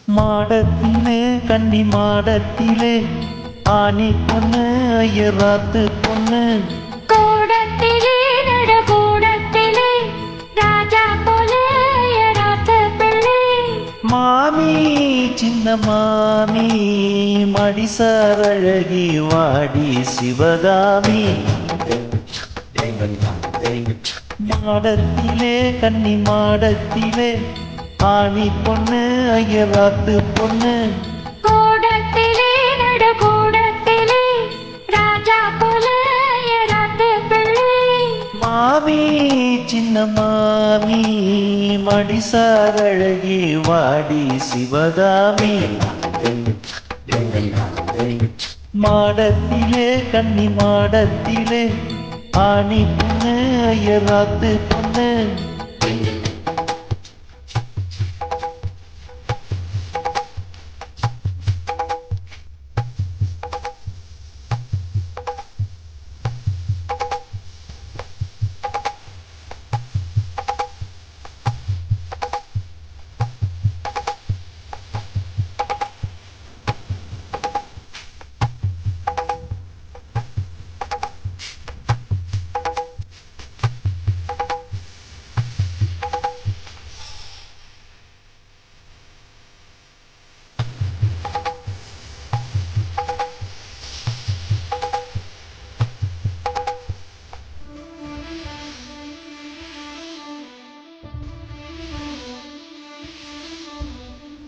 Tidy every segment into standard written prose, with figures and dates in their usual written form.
மாடத்திலே கன்னி மாடத்திலே ஆனி பொண்ணு ஐயராத்து பொண்ணு கூடத்திலே நட கூடத்திலே ராஜா போல ஐயராத்து பிள்ளை மாமி சின்ன மாமி மடிசார் அழகி வாடி சிவகாமி மாடத்திலே கன்னி மாடத்திலே ஆனி பொண்ணு ஐயராத்து பொண்ணு கூடத்திலே நட கூடத்திலே ராஜா போல ஐயராத்து பிள்ளை மாமி சின்ன மாமி மடிசார் அழகி வாடி சிவகாமி மாடத்திலே கன்னி மாடத்திலே ஆனி பொண்ணு ஐயராத்து பொண்ணு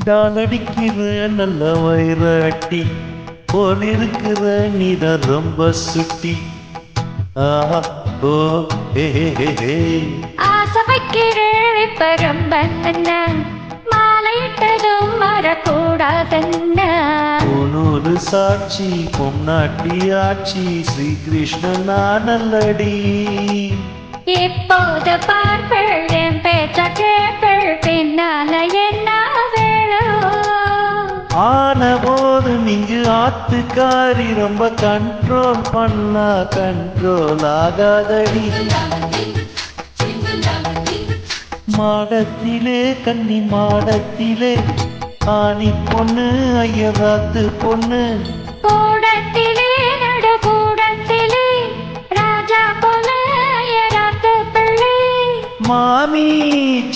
டாலடிக்கிற நல்ல வயிறாட்டி போல் இருக்கிற நீதான் ரொம்ப சுட்டி ஆஹா ஓ ஹே ஹே ஹே ஆசை வைக்கிறேன் இப்ப ரொம்ப என்ன மாலையிட்டதும் வரக்கூடாதென்ன ஒரு சாட்சி பொன்னாட்டி ஆட்சி ஸ்ரீகிருஷ்ணன் நல்லடி இப்போது பார்ப்பள் என் பேச்ச கேட்பள் பின்னால என்ன ஆன போது நீங்க ஆத்துக்காரி ரொம்ப கண்ட்ரோல் பண்ணா கண்ட்ரோல் ஆகாதடி மாடத்திலே கன்னி மாடத்திலே ஆனி பொண்ணு ஐயராத்து பொண்ணு கூடத்திலே நட கூடத்திலே ராஜா போல ஐயராத்து பிள்ளை மாமி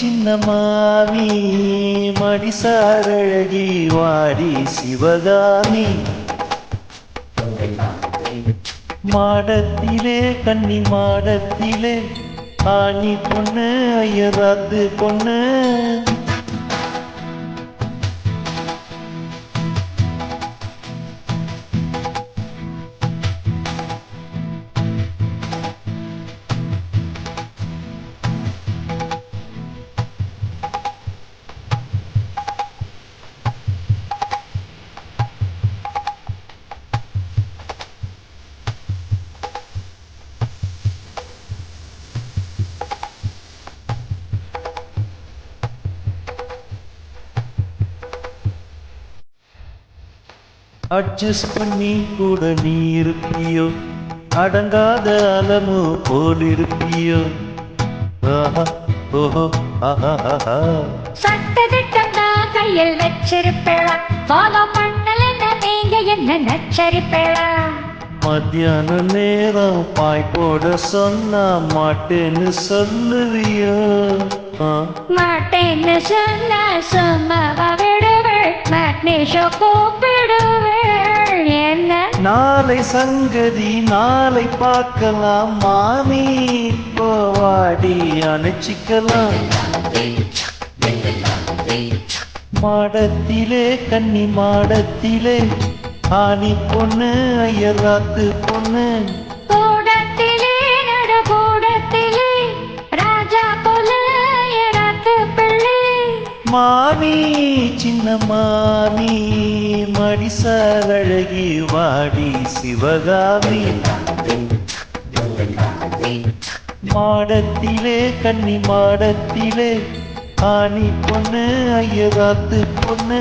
சின்ன மாமி மடிசார் அழகி வாடி சிவகாமி மாடத்திலே கன்னி மாடத்திலே ஆனி பொண்ணு ஐயராத்து பொண்ணு அட்ஜஸ்ட் பண்ணி கூட நீ இருப்பியோ அடங்காத அலமு போல் இருப்பியோ ஆஹா ஓஹோ ஆஹா சட்டதிட்டம் தான் கையில் வச்சிருப்பேளா ஃபாலோ பண்ணலன்னா நீங்க என்ன நச்சரிப்பேளா மத்தியான நேரம் பாய் போட சொன்னா மாட்டேன்னு சொல்லுவியோ மாட்டேன்னு சொன்னா சும்மாவா விடுவேள் மேட்னேஷோ கூப்பிடுவேள் என்ன நாளை சங்கதி நாளை பார்க்கலாம் மாமி போவாடி அணைச்சிக்கலாம் மாடத்திலே கன்னி மாடத்திலே ஆனி பொண்ணு ஐயராத்து பொண்ணு கூடத்திலே நட கூடத்திலே ராஜா போல ஐயராத்து பிள்ளை மாமி சின்ன மாமி மடிசார் அழகி வாடி சிவகாமி மாடத்திலே கன்னி மாடத்திலே ஆனி பொண்ணு ஐயராத்து பொண்ணு